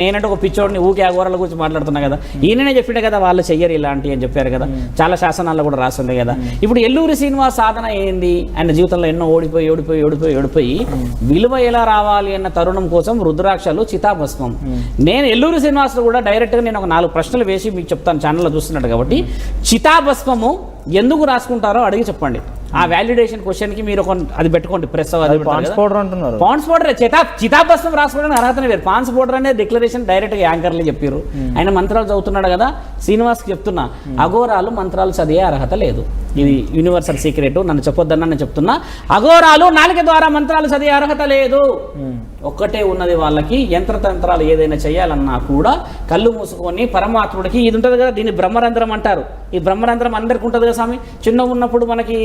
నేనంటే ఒక పిచ్చోడిని ఊకే అఘోరాల గురించి మాట్లాడుతున్నా కదా, ఈయననే చెప్పిండే కదా వాళ్ళు చెయ్యరు ఇలాంటివి అని చెప్పారు కదా, చాలా శాసనాల్లో కూడా రాస్తుంది కదా. ఇప్పుడు ఎల్లూరి శ్రీనివాస్ సాధన ఏంది, ఆయన జీవితంలో ఎన్నో ఓడిపోయి విలువ ఎలా రావాలి అన్న తరుణం కోసం రుద్రాక్షలు, చితాభస్మం. నేను ఎల్లూరి శ్రీనివాస్ కూడా డైరెక్ట్గా నేను ఒక 4 ప్రశ్నలు వేసి మీకు చెప్తాను, ఛానల్లో చూస్తున్నట్టు కాబట్టి. చితాభస్మము ఎందుకు రాసుకుంటారో అడిగి చెప్పండి. ఆ వ్యాలిడేషన్ క్వశ్చన్కి మీరు అది పెట్టుకోండి. ప్రెస్ పాన్స్ పౌడర్ అంటున్నారు. పాన్స్ పౌడర్ చితాభస్మం రాసుకోవడానికి అర్హతనే వేరు. పాన్స్ పౌడర్ అనేది డిక్లరేషన్ డైరెక్ట్గా యాంకర్లే చెప్పారు. ఆయన మంత్రాలు చదువుతున్నాడు కదా, శ్రీనివాస్కి చెప్తున్నా, అఘోరాలు మంత్రాలు చదివే అర్హత లేదు. ఇది యూనివర్సల్ సీక్రెట్, నన్ను చెప్పొద్దన్న నేను చెప్తున్నా. అఘోరాలు నాలుక ద్వారా మంత్రాలు చదివే అర్హత లేదు. ఒక్కటే ఉన్నది వాళ్ళకి, యంత్రతంత్రాలు ఏదైనా చేయాలన్నా కూడా కళ్ళు మూసుకొని పరమాత్ముడికి ఇది ఉంటుంది కదా, దీన్ని బ్రహ్మరంధ్రం అంటారు. ఈ బ్రహ్మరంధ్రం అందరికి ఉంటుంది కదా స్వామి. చిన్న ఉన్నప్పుడు మనకి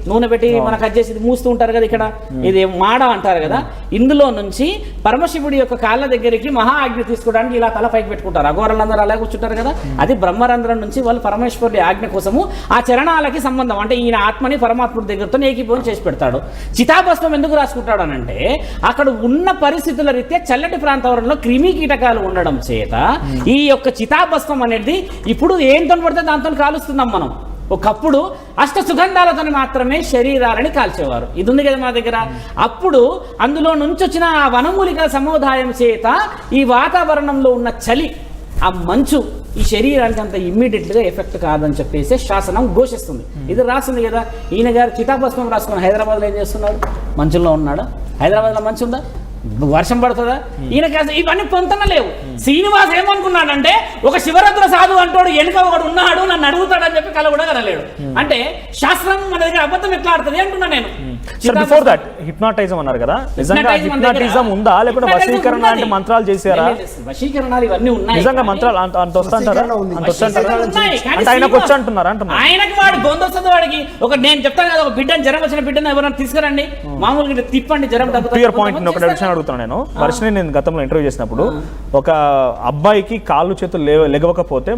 నూనె పెట్టి మనకు వచ్చేసి మూస్తూ ఉంటారు కదా, ఇక్కడ ఇది మాడ అంటారు కదా. ఇందులో నుంచి పరమశివుడి యొక్క కాళ్ళ దగ్గరికి మహా ఆజ్ఞ తీసుకోవడానికి ఇలా తల పైకి పెట్టుకుంటారు. అఘోరాలందరూ అలా కూర్చుంటారు కదా, అది బ్రహ్మరంధ్రం నుంచి వాళ్ళు పరమేశ్వరుడి ఆజ్ఞ కోసము ఆ చరణాలకి సంబంధం, అంటే ఈయన ఆత్మని పరమాత్ముడి దగ్గరతో ఏకీభవం చేసి పెడతాడు. చితాభస్మం ఎందుకు రాసుకుంటాడు అని అంటే, అక్కడ ఉన్న పరిస్థితుల రీత్యా చల్లటి ప్రాంతంలో క్రిమి కీటకాలు ఉండడం చేత ఈ యొక్క చితాభస్మం అనేది ఇప్పుడు ఏంతో పడితే దాంతో కాలుస్తున్నాం మనం. ఒకప్పుడు అష్ట సుగంధాలతో మాత్రమే శరీరాలని కాల్చేవారు. ఇది ఉంది కదా మన దగ్గర. అప్పుడు అందులో నుంచి వచ్చిన ఆ వనమూలికల సముదాయం చేత ఈ వాతావరణంలో ఉన్న చలి, ఆ మంచు ఈ శరీరానికి అంత ఇమ్మీడియట్గా ఎఫెక్ట్ కాదని చెప్పేసి శాసనం ఘోషిస్తుంది. ఇది రాసింది కదా. ఈయన గారు చితాభస్మం రాసుకుని హైదరాబాద్లో ఏం చేస్తున్నాడు? మంచులో ఉన్నాడా? హైదరాబాద్లో మంచు ఉందా? వర్షం పడుతుందా? ఈయనకి ఇవన్నీ పొంతన లేవు. శ్రీనివాస్ ఏమనుకున్నాడంటే, ఒక శివరత్న సాధు అంటాడు వెనుక ఒకడు ఉన్నాడు నన్ను అడుగుతాడని చెప్పి కల కూడా కనలేడు. అంటే శాస్త్రం మన దగ్గర అబద్ధం ఎట్లా ఆడుతుంది అంటున్నా నేను. బిఫోర్ దట్ హిప్నాటిజం అన్నారు కదా, నిజంగా హిప్నాటిజం ఉందా లేకపోతే వశీకరణ అంటే మంత్రాలు చేశారా? వశీకరణాలు ఇవన్నీ ఉన్నాయి. నిజంగా మంత్రాలు అంత వస్తుంటారా? అంటే ఆయనకు వచ్చి అంటున్నారా? ఆయనకి వాడు గొంతొస్తుంది వాడికి. ఒక నేను చెప్తాను కదా, ఒక బిడ్డని జ్వరం వచ్చిన బిడ్డను ఎవరైనా తీసుకురండి, మామూలుగా తిప్పండి జ్వరం తగ్గుతుంది. అడుగుతాను నేను. వర్షని నేను గతంలో ఇంటర్వ్యూ చేసినప్పుడు, ఒక అబ్బాయికి కాళ్ళు చేతులు లేవకపోతే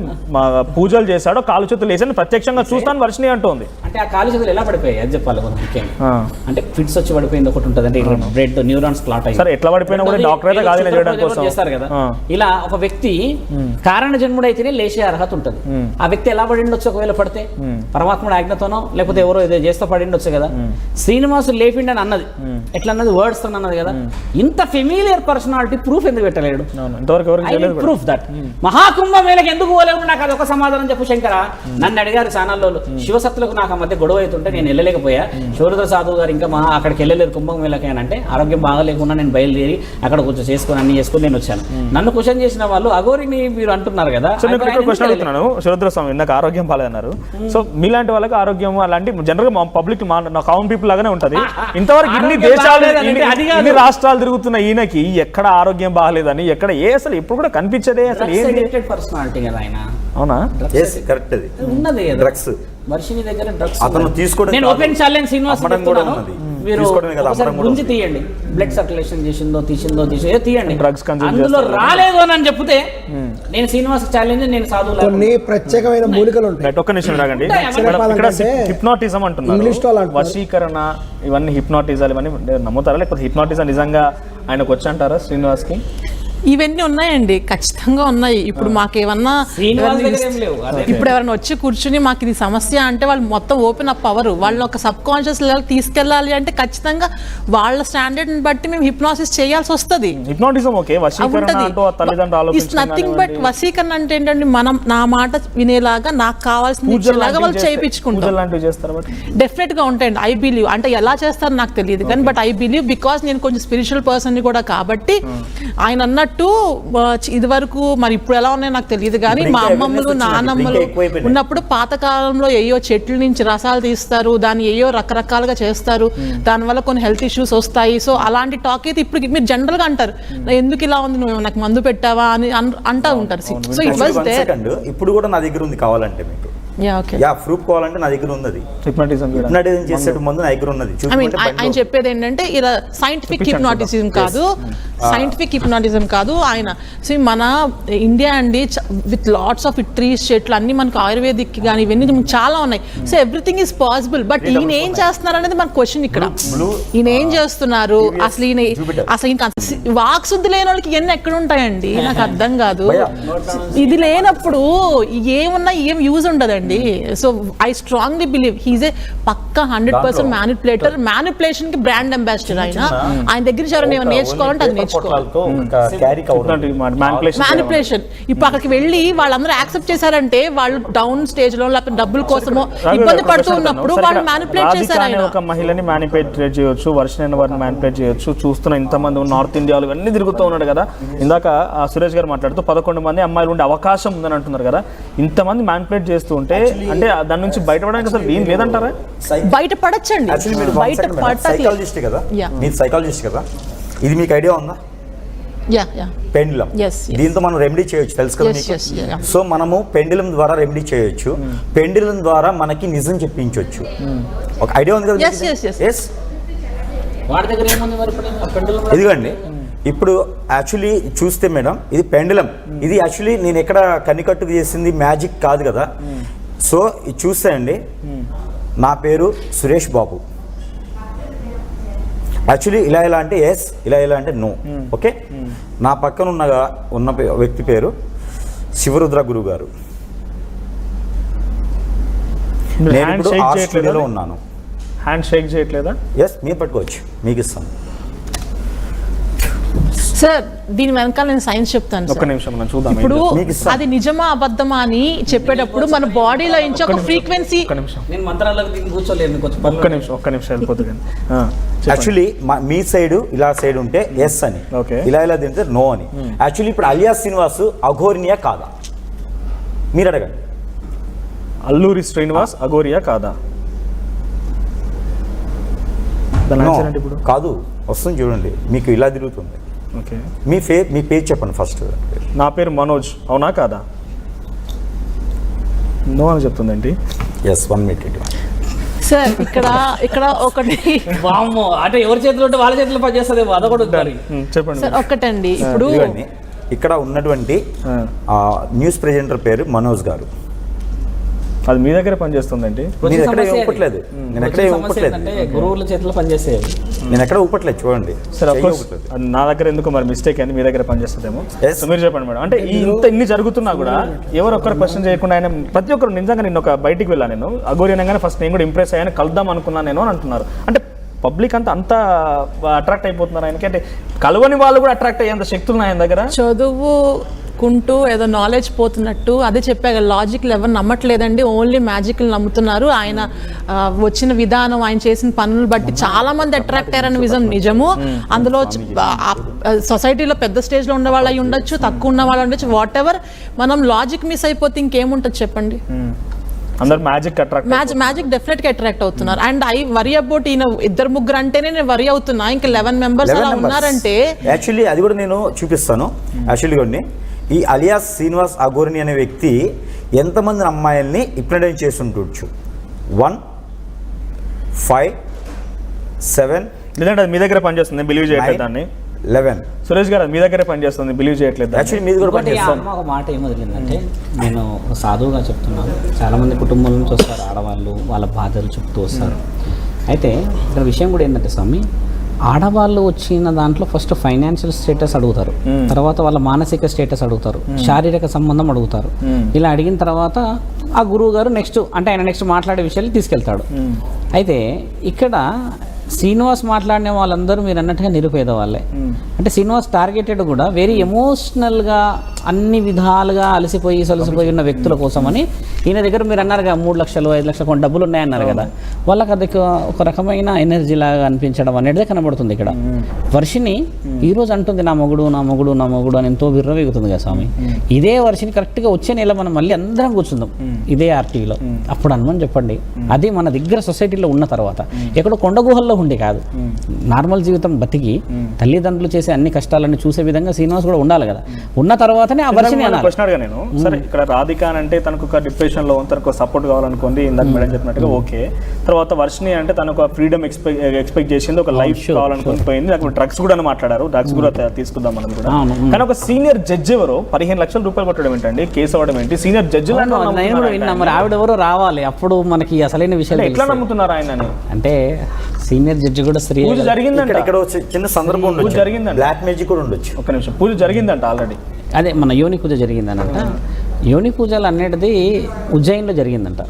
పూజలు చేశాడో కాళ్ళు చేతులు లేసని ప్రత్యక్షంగా చూస్తాను వర్షని అంటుంది. అంటే ఆ కాళ్ళు చేతులు ఎలా పడిపోయాయి అది చెప్పాలి మనం ముఖ్యంగా. అంటే ఫిట్స్ వచ్చి పడిపోయింది ఒకటి ఉంటుంది, అంటే బ్రెడ్ న్యూరాన్స్ క్లాట్ అయ్యి. సరే, ఎట్లా పడిపోయినా కూడా డాక్టర్ అయితే కాదు చేయడానికి కోసం చేస్తారు కదా. ఇలా ఒక వ్యక్తి కారణ జన్ముడైతేనే లేచే అర్హత ఉంటుంది. ఆ వ్యక్తి ఎలా పడిండొచ్చు? ఒకవేళ పడితే పరమాత్ముడు ఆజ్ఞతోనో లేకపోతే ఎవరో ఏదో చేస్తూ పడిండొచ్చు కదా. శ్రీనివాసుడు లేపిండని అన్నది ఎట్లా అన్నది? వర్డ్స్ తో అన్నది కదా. ఇంత ఫెమిలియర్ పర్సనాలిటీ ప్రూఫ్ ఎందుకు పెట్టలేడు? ప్రూఫ్ దట్ మహాకుంభమేళకి ఎందుకు పోలేవు? నాకు అదొక సమాధానం చెప్పు శంకర. నన్ను అడిగారు ఛానల్లో, శివసత్తులకు నాకు మధ్య గొడవ అవుతుంటే నేను వెళ్ళలేకపోయా, శివరుద్ర సాధువు గారు ఇంకా అక్కడికి వెళ్ళలేరు కుంభమేళకి అని అంటే, ఆరోగ్యం బాగాలేకుండా నేను బయలుదేరి అక్కడ కొంచెం చేసుకుని అన్ని చేసుకుని నేను వచ్చాను. నన్ను క్వశ్చన్ చేసిన వాళ్ళు అఘోరిని మీరు అంటున్నారు కదా. క్వశ్చన్ అడుగుతున్నాను. శివరుద్ర స్వామి నాకు ఆరోగ్యం బాగాలేదన్నారు. సో మీలాంటి వాళ్ళకి ఆరోగ్యం అలాంటి జనరల్ గా పబ్లిక్ కామన్ పీపుల్ లాగానే ఉంటది. ఇంతవరకు ఇన్ని దేశాలు ఇన్ని రాష్ట్రాలు తిరుగుతున్న ఈయనకి ఎక్కడ ఆరోగ్యం బాగాలేదని ఎక్కడ అసలు ఎప్పుడు కూడా కనిపించదే. అసలు పర్సనాలిటీ కదా ఆయన. అవునా? కరెక్ట్. అది ఉన్నది డ్రగ్స్ వర్షిని దగ్గర డ్రగ్స్ అతను తీసుకోవడం. నేను ఓపెన్ ఛాలెంజ్ శ్రీనివాస్ మీరు గుంజి తీయండి, బ్లడ్ సర్క్యులేషన్ తీసిందో తీయండి, డ్రగ్స్ అందులో రాలేదు అని చెప్తే నేను శ్రీనివాస్ ఛాలెంజ్, నేను సాధువు కొన్ని ప్రత్యేకమైన మూలికలు ఉంటాయి. ఒక్క నిమిషం రాగండి. హిప్నాటిజం అంటున్నారు, వశీకరణ ఇవన్నీ హిప్నాటిజాలు ఇవన్నీ నమ్ముతారా? లేకపోతే హిప్నాటిజం నిజంగా ఆయనకు వచ్చి అంటారా శ్రీనివాస్ కి? ఇవన్నీ ఉన్నాయండి, ఖచ్చితంగా ఉన్నాయి. ఇప్పుడు మాకేమన్నా ఇప్పుడు ఎవరైనా వచ్చి కూర్చుని మాకు ఇది సమస్య అంటే వాళ్ళు మొత్తం ఓపెన్ అప్ అవరు. వాళ్ళని ఒక సబ్ కాన్షియస్ లెవెల్ తీసుకెళ్ళాలి అంటే ఖచ్చితంగా వాళ్ళ స్టాండర్డ్ బట్టి మేము హిప్నాసిస్ చేయాల్సి వస్తుంది. నథింగ్ బట్ వశీకరణ అంటే ఏంటంటే మనం నా మాట వినేలాగా నాకు కావాల్సిన వాళ్ళు చేయించుకుంటాం. డెఫినెట్ గా ఉంటాయండి. ఐ బిలీవ్, అంటే ఎలా చేస్తారో నాకు తెలియదు కానీ బట్ ఐ బిలీవ్, బికాస్ నేను కొంచెం స్పిరిచువల్ పర్సన్ కూడా కాబట్టి. ఆయన అన్నట్టు ఇది వరకు మరి ఇప్పుడు ఎలా ఉన్నాయో నాకు తెలియదు కానీ మా అమ్మమ్మలు నాన్నమ్మలు ఉన్నప్పుడు పాతకాలంలో ఏయో చెట్ల నుంచి రసాలు తీస్తారు, దాన్ని ఏయో రకరకాలుగా చేస్తారు, దానివల్ల కొన్ని హెల్త్ ఇష్యూస్ వస్తాయి. సో అలాంటి టాక్ అయితే ఇప్పుడు మీరు జనరల్ గా అంటారు, ఎందుకు ఇలా ఉంది, నువ్వు నాకు మందు పెట్టావా అని అంటా ఉంటారు. So it was there. ఇప్పుడు కూడా నా దగ్గర ఉంది కావాలంటే మీకు ఓకే యా ప్రూఫ్ కావాలంటే నా దగ్గర ఉన్నది. హిప్నటిజం హిప్నటిజం చేసేట ముందు నా దగ్గర ఉన్నది. ఐ మీన్ ఆయన చెప్పేది ఏంటంటే ఇలా సైంటిఫిక్ హిప్నాటిజం కాదు, సైంటిఫిక్ హిప్నాటిజం కాదు ఆయన. సో మన ఇండియా అండి విత్ లాట్స్ ఆఫ్ ట్రీస్, చెట్లు అన్ని మనకు ఆయుర్వేదిక్ కానీ ఇవన్నీ చాలా ఉన్నాయి. So everything is possible. But ఈయన ఏం చేస్తున్నారు అనేది మన క్వశ్చన్ ఇక్కడ. ఈయన ఏం చేస్తున్నారు అసలు? ఈయన వాక్ శుద్ధి లేని వాళ్ళకి ఇవన్నీ ఎక్కడ ఉంటాయండి? నాకు అర్థం కాదు. ఇది లేనప్పుడు ఏమున్నా ఏం యూజ్ ఉండదండి. So I strongly believe he's a పక్కా 100% మ్యానిపులేటర్. మ్యానిపులేషన్ కి బ్రాండ్ అంబాసిడర్ ఆయన దగ్గర నుంచి ఏమైనా నేర్చుకోవాలంటే అది నేర్చుకోవాలి. మ్యానిపులేషన్. ఇప్పుడు అక్కడికి వెళ్ళి వాళ్ళందరూ యాక్సెప్ట్ చేశారంటే వాళ్ళు డౌన్ స్టేజ్ లో లేకపోతే డబ్బుల కోసమో ఇబ్బంది పడుతూ ఉన్నప్పుడు వాళ్ళు మ్యానిపులేట్ చేశారు. ఆయన ఒక మహిళని మ్యానిపులేట్ చేయొచ్చు, వర్షన్ వారిని మ్యానిపులేట్ చేయొచ్చు. చూస్తున్న ఇంతమంది నార్త్ ఇండియాలో అన్ని తిరుగుతూ ఉన్నాడు కదా. ఇందాక సురేష్ గారు మాట్లాడుతూ 11 మంది అమ్మాయిలు ఉండే అవకాశం ఉందని అంటున్నారు కదా. ఇంతమంది మ్యానిపులేట్ చేస్తూ ఉంటే అంటే దాని నుంచి బయటపడడానికి అసలు ఏం లేదంటారా? బయటపడచ్చండి. సైకాలజిస్ట్ కదా, మీరు సైకాలజిస్ట్ కదా, ఇది మీకు ఐడియా ఉందా? పెండులం. దీంతో మనం రెమెడీ చేయొచ్చు, తెలుసు కదా మీకు. సో మనము పెండులం ద్వారా రెమెడీ చేయొచ్చు. పెండులం ద్వారా మనకి నిజం చెప్పించవచ్చు. ఒక ఐడియా ఉంది కదా. ఇదిగోండి, ఇప్పుడు యాక్చువల్లీ చూస్తే మేడం ఇది పెండులం. ఇది యాక్చువల్లీ నేను ఎక్కడ కనికట్టుకు చేసింది మ్యాజిక్ కాదు కదా. సో ఇది చూస్తే అండి, నా పేరు సురేష్ బాబు. యాక్చువల్లీ ఇలా అంటే ఎస్, ఇలా అంటే నో. ఓకే, నా పక్కన ఉన్న వ్యక్తి పేరు శివరుద్ర గురువు గారు. నేను ఇప్పుడు ఆస్ట్రేలియాలో ఉన్నాను. హ్యాండ్ షేక్ చేయట్లేదా? ఎస్, మీరు పట్టుకోవచ్చు, మీకు ఇస్తాను. సార్ దీని వెనకాల నేను సైన్స్ చెప్తాను. ఒక్క నిమిషం మనం చూద్దాం. ఇప్పుడు అది నిజమా అబద్ధమా అని చెప్పేటప్పుడు మన బాడీలో నుంచి ఒక ఫ్రీక్వెన్సీ. నేను మంత్రాలకు దీన్ని కూర్చోలేను. ఒక్క నిమిషం వెళ్ళిపోతుంది. యాక్చువల్లీ మీ సైడ్ ఇలా సైడ్ ఉంటే ఎస్ అని, ఇలా తింటే నో అని. యాక్చువల్లీ ఇప్పుడు అలియాస్ శ్రీనివాస్ అఘోర్నియా కాదా మీరు అడగండి. అల్లూరి శ్రీనివాస్ అఘోరియా కాదా? ఇప్పుడు కాదు, వస్తుంది చూడండి, మీకు ఇలా తిరుగుతుంది. మీ పేరు చెప్పండి ఫస్ట్. నా పేరు మనోజ్, అవునా కాదా? నో అని చెప్తుందండి. Yes, 1 minute. సార్ ఇక్కడ ఒకటి వామ్మో, అంటే ఎవరి చేతిలో ఉంటే వాళ్ళ చేతిలో పనిచేస్తుంది. అది కూడా చెప్పండి సార్. ఒకటండి, ఇప్పుడు ఇక్కడ ఉన్నటువంటి న్యూస్ ప్రెజెంటర్ పేరు మనోజ్ గారు. అది మీ దగ్గర పనిచేస్తుందండి. నేను ఎక్కడ ఊపట్లేదు, గురువుల చేతిలో పనిచేసేది. నేను ఎక్కడ ఊపట్లేదు, చూడండి. సార్ నా దగ్గర ఎందుకు మరి మిస్టేక్ అని మీ దగ్గర పనిచేస్తుందేమో. మీరు చెప్పండి మేడం. అంటే ఇన్ని జరుగుతున్నా కూడా ఎవరు ఒక్కరు క్వశ్చన్ చేయకుండా ఆయన ప్రతి ఒక్కరు నిజంగా నేను ఒక బయటికి వెళ్ళాను, నేను అఘోరి అనగానే ఫస్ట్ నేను కూడా ఇంప్రెస్ అయ్యాను, కలుద్దాం అనుకున్నాను నేను అని అంటున్నారు. అంటే పబ్లిక్ అంత అట్రాక్ట్ అయిపోతున్నారు ఆయనకి. అంటే కలవని వాళ్ళు కూడా అట్రాక్ట్ అయ్యేంత శక్తులు ఉన్నాయి ఆయన దగ్గర. చదువుకుంటూ ఏదో నాలెడ్జ్ పోతున్నట్టు అదే చెప్పాక లాజిక్లు ఎవరు నమ్మట్లేదండి, ఓన్లీ మ్యాజిక్లు నమ్ముతున్నారు. ఆయన వచ్చిన విధానం, ఆయన చేసిన పనులు బట్టి చాలా మంది అట్రాక్ట్ అయ్యారని నిజము. అందులో సొసైటీలో పెద్ద స్టేజ్లో ఉన్న వాళ్ళు అయి ఉండొచ్చు, తక్కువ ఉన్న వాళ్ళు ఉండొచ్చు. వాట్ ఎవర్, మనం లాజిక్ మిస్ అయిపోతే ఇంకేముంటుంది చెప్పండి. అందరూ మ్యాజిక్ డెఫినెట్ గా అట్రాక్ట్ అవుతున్నారు. అండ్ ఐ వరీ అబౌట్ ఈయన 2-3 అంటేనే నేను వరీ అవుతున్నా, ఇంకా 11 మెంబర్స్ అలా ఉన్నారంటే. యాక్చువల్లీ అది కూడా నేను చూపిస్తాను. యాక్చువల్లీ కొన్ని ఈ అలియాస్ శ్రీనివాస్ అఘోరిని అనే వ్యక్తి ఎంతమంది అమ్మాయిల్ని హిప్నటైజ్ చేసి ఉండొచ్చు? 1, 5, 7. లేదంటే మీ దగ్గర పనిచేస్తుంది, బిలీవ్ చేయట్లేదు దాన్ని. 11. సురేష్ గారు మీ దగ్గర పనిచేస్తుంది, బిలీవ్ చేయట్లేదు. యాక్చువల్లీ మీది కూడా పనిచేస్తుంది. ఒక మాట ఏం వదిలిందంటే, నేను ఒక సాధువుగా చెప్తున్నాను, చాలామంది కుటుంబాల నుంచి వస్తారు ఆడవాళ్ళు, వాళ్ళ బాధలు చెప్తూ వస్తారు. అయితే ఇక్కడ విషయం కూడా ఏంటంటే స్వామి, ఆడవాళ్ళు వచ్చిన దాంట్లో ఫస్ట్ ఫైనాన్షియల్ స్టేటస్ అడుగుతారు, తర్వాత వాళ్ళ మానసిక స్టేటస్ అడుగుతారు, శారీరక సంబంధం అడుగుతారు. ఇలా అడిగిన తర్వాత ఆ గురువు గారు ఆయన నెక్స్ట్ మాట్లాడే విషయాలు తీసుకెళ్తాడు. అయితే ఇక్కడ శ్రీనివాస్ మాట్లాడిన వాళ్ళందరూ మీరు అన్నట్టుగా నిరుపేద వాళ్ళే. అంటే శ్రీనివాస్ టార్గెటెడ్ కూడా వెరీ ఎమోషనల్గా అన్ని విధాలుగా అలసిపోయి ఉన్న వ్యక్తుల కోసమని ఈయన దగ్గర మీరు అన్నారుగా 3 లక్షలు 5 లక్షలు కొన్ని డబ్బులు ఉన్నాయన్నారు కదా, వాళ్ళకి అది ఒక రకమైన ఎనర్జీ లాగా అనిపించడం అనేది కనబడుతుంది ఇక్కడ. వర్షిని ఈరోజు అంటుంది నా మొగుడు అని ఎంతో విర్రవీగుతుంది కదా స్వామి. ఇదే వర్షిని కరెక్ట్గా వచ్చే నెల మనం మళ్ళీ అందరం కూర్చుందాం ఇదే ఆర్టీవీలో, అప్పుడు అనుమని చెప్పండి. అది మన దగ్గర సొసైటీలో ఉన్న తర్వాత ఎక్కడో కొండ గుహల్లో ఉండి కాదు, నార్మల్ జీవితం బతికి తల్లిదండ్రులు చేసే అన్ని కష్టాలన్నీ చూసే విధంగా శ్రీనివాస్ కూడా ఉండాలి కదా. ఉన్న తర్వాత అర్హతని ఆ వర్షిని అన్నారు. క్వశ్చన్ అడిగా నేను, సరే ఇక్కడ రాధిక అని అంటే తనకు ఒక డిప్రెషన్ లో తనకు సపోర్ట్ కావాలనుకోండి, ఇందాక మేడం చెప్పినట్టుగా ఓకే. తర్వాత వర్షిని అంటే తనకు ఫ్రీడమ్ ఎక్స్పెక్ట్ చేసింది, ఒక లైఫ్ కావాలనుకుని పోయింది. అక్కడ డ్రగ్స్ కూడా మాట్లాడారు, డ్రగ్స్ కూడా తీసుకుందాం మనం కూడా. కానీ ఒక సీనియర్ జడ్జి ఎవరో 15 లక్షల రూపాయలు కొట్టడం ఏంటండి, కేసు అవ్వడం ఏంటి? సీనియర్ జడ్జి మరి ఆవిడ ఎవరో రావాలి, అప్పుడు మనకి అసలైన విషయాలు ఎట్లా నమ్ముతున్నారు ఆయన? అంటే సీనియర్ జడ్జి కూడా పూజ జరిగిందంట, ఇక్కడ చిన్న సందర్భం పూజ జరిగిందంట, బ్లాక్ మ్యాజిక్ కూడా ఉండొచ్చు. ఒక నిమిషం, పూజ జరిగిందంట ఆల్రెడీ. అదే మన యోని పూజ జరిగిందనంట. యోని పూజలు అనేది ఉజ్జయిన్లో జరిగిందంట.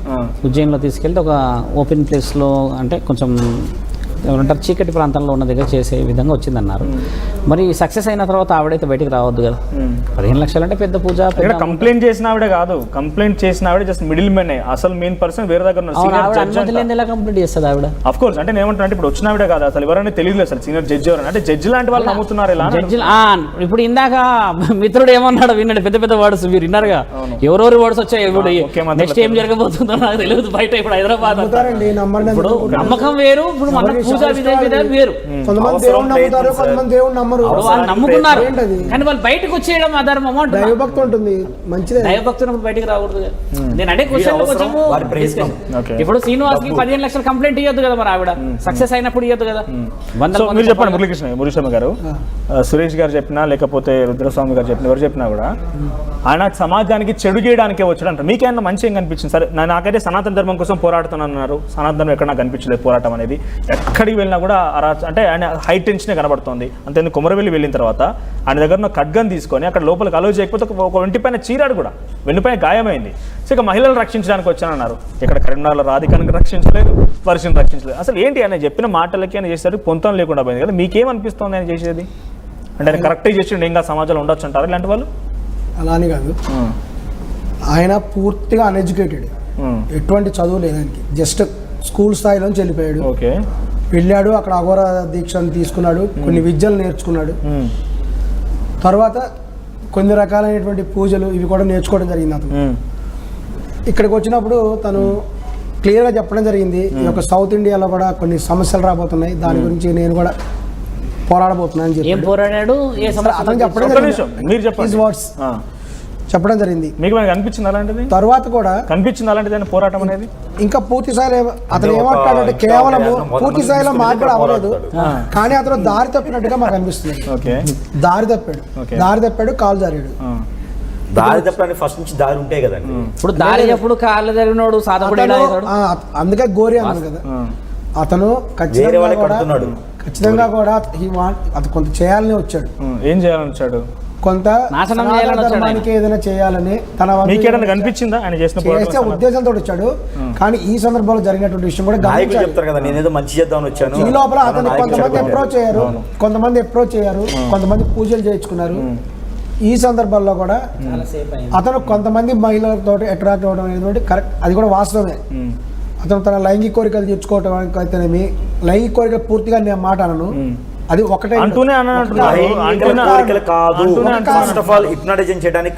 ఉజ్జయిన్లో తీసుకెళ్తే ఒక ఓపెన్ ప్లేస్లో, అంటే కొంచెం ఏమంటారు చీకటి ప్రాంతంలో ఉన్న దగ్గర చేసే విధంగా వచ్చిందన్నారు. మరి సక్సెస్ అయిన తర్వాత ఆవిడైతే బయటికి రావద్దు కదా. 15 లక్షలు అంటే పెద్ద పూజ. కంప్లైంట్ చేసిన ఆవిడ కాదు, కంప్లైంట్ చేసిన ఆవిడ జస్ట్ మిడిల్ మ్యాన్, అసలు మెయిన్ పర్సన్ వేరే దగ్గర ఎలా కంప్లైంట్ చేస్తుంది ఆవిడ? అఫ్ కోర్స్, అంటే ఏమంటారు అంటే ఇప్పుడు వచ్చిన ఆవిడ కాదు, అసలు ఎవరైనా తెలియదు అసలు సీనియర్ జడ్జి ఎవరైనా, అంటే జడ్జి లాంటి వాళ్ళు నమ్ముతున్నారు ఇలా. ఇప్పుడు ఇందాక మిత్రుడు ఏమన్నాడు విన్నాడు, పెద్ద పెద్ద వర్డ్స్ మీరు విన్నారుగా, ఎవరెవరు వర్డ్స్ వచ్చాయి. ఇప్పుడు నెక్స్ట్ ఏం జరగబోతుందో నాకు తెలియదు బయట. ఇప్పుడు హైదరాబాద్ ఇప్పుడు నమ్మకం వేరు, ఇప్పుడు మన పూజా విధానం వేరు. కొంతమంది దేవుడు నమ్ముతారు, కొంతమంది దేవుడు నమ్మరు. వాళ్ళు నమ్ముకున్నారు కానీ వాళ్ళు బయటకు వచ్చేయడం అధర్మం. దైవభక్తి ఉంటుంది, మంచిదే. దైవభక్తి ఉన్నప్పుడు బయటకు రాకూడదు. నేను అడే క్వశ్చన్ ఇప్పుడు శ్రీనివాస్ కి 15 లక్షలు కంప్లైంట్ ఇవ్వద్దు కదా, మరి ఆవిడ సక్సెస్ అయినప్పుడు ఇవ్వద్దు కదా. మీరు చెప్పండి మురళీకృష్ణ గారు, సురేష్ గారు చెప్పినా లేకపోతే రుద్రస్వామి గారు చెప్పిన ఎవరు చెప్పినా కూడా ఆయన సమాజానికి చెడు చేయడానికే వచ్చాడు అంటారు. మీకేమన్నా మంచి ఏం కనిపించింది? సరే, నాకైతే సనాతన ధర్మం కోసం పోరాడుతున్నాను, సనాతన ధర్మం ఎక్కడ నాకు కనిపించలేదు పోరాటం అనేది. ఎక్కడికి వెళ్ళినా కూడా అంటే ఆయన హై టెన్షనే కనబడుతుంది. అంతేందుకు కుమరవెల్లి వెళ్ళిన తర్వాత ఆయన దగ్గర ఉన్న ఖడ్గం తీసుకొని అక్కడ లోపలికి అలో చేయకపోతే ఒక వెంటిపైన చీరాడు కూడా, వెన్నుపైన గాయమైంది. సో ఇక మహిళలు రక్షించడానికి వచ్చానన్నారు. ఇక్కడ కరీంనగర్లో రాధికానికి రక్షించలేదు, వర్షిని రక్షించలేదు. అసలు ఏంటి ఆయన చెప్పిన మాటలకి ఆయన చేసేది పొంతం లేకుండా పోయింది కదా. మీకేమనిపిస్తుంది ఆయన చేసేది? అంటే ఆయన కరెక్ట్గా చేసిండు, ఇంకా సమాజంలో ఉండొచ్చు అంటారు ఇలాంటి వాళ్ళు? అలా అని కాదు, ఆయన పూర్తిగా అన్ఎడ్యుకేటెడ్, ఎటువంటి చదువు లేదానికి, జస్ట్ స్కూల్ స్థాయిలోంచి వెళ్ళిపోయాడు. ఓకే, వెళ్ళాడు, అక్కడ అఘోర దీక్షను తీసుకున్నాడు, కొన్ని విద్యలు నేర్చుకున్నాడు. తర్వాత కొన్ని రకాలైనటువంటి పూజలు ఇవి కూడా నేర్చుకోవడం జరిగింది అతను. ఇక్కడికి వచ్చినప్పుడు తను క్లియర్గా చెప్పడం జరిగింది, ఈ యొక్క సౌత్ ఇండియాలో కూడా కొన్ని సమస్యలు రాబోతున్నాయి, దాని గురించి నేను కూడా పోరాడబోతున్నాను అని చెప్పి పోరాడాడు. అతను చెప్పడం చెప్పడం జరిగింది. మీకు కనిపించింది అలాంటిది? తర్వాత కూడా కనిపించింది అలాంటిది పోరాటం అనేది? ఇంకా పూర్తి స్థాయిలో అతను ఏమంటాడంటే కేవలం పూర్తి స్థాయిలో మాకు కూడా అవ్వలేదు, కానీ అతను దారి తప్పినట్టుగా మాకు అనిపిస్తుంది. దారి తప్పాడు, కాలు జారాడు. దారి తప్పడానికి ఫస్ట్ నుంచి దారి ఉంటాయి కదండి. ఇప్పుడు దారి ఎప్పుడు కాళ్ళు జరిగినోడు అందుకే గోరి అన్నాడు కదా. అతను ఖచ్చితంగా కూడా అతను కొంత చేయాలని వచ్చాడు. ఏం చేయాలని వచ్చాడు? కొంత ధర్మానికి ఏదైనా చేయాలని తన కనిపించిందా ఆయన చేసే ఉద్దేశంతో వచ్చాడు. కానీ ఈ సందర్భంలో జరిగినటువంటి విషయం కూడా చెప్తారు కదా, నేనేదో మంచి చేద్దామని వచ్చాను. ఈ లోపల అతను కొంతమంది అప్రోచ్ అయ్యారు, కొంతమంది పూజలు చేయించుకున్నారు. ఈ సందర్భాల్లో కూడా అతను కొంతమంది మహిళలతో అట్రాక్ట్ అవ్వడం అనేది కరెక్ట్, అది కూడా వాస్తవమే. అతను తన లైంగిక కోరికలు తీర్చుకోవటం అయితేనేమి, లైంగిక కోరికలు పూర్తిగా నేను మాట అనను, అది ఒకటే కాదు. ఫస్ట్ ఆఫ్ ఆల్ హిప్నటైజేషన్ చేయడానికి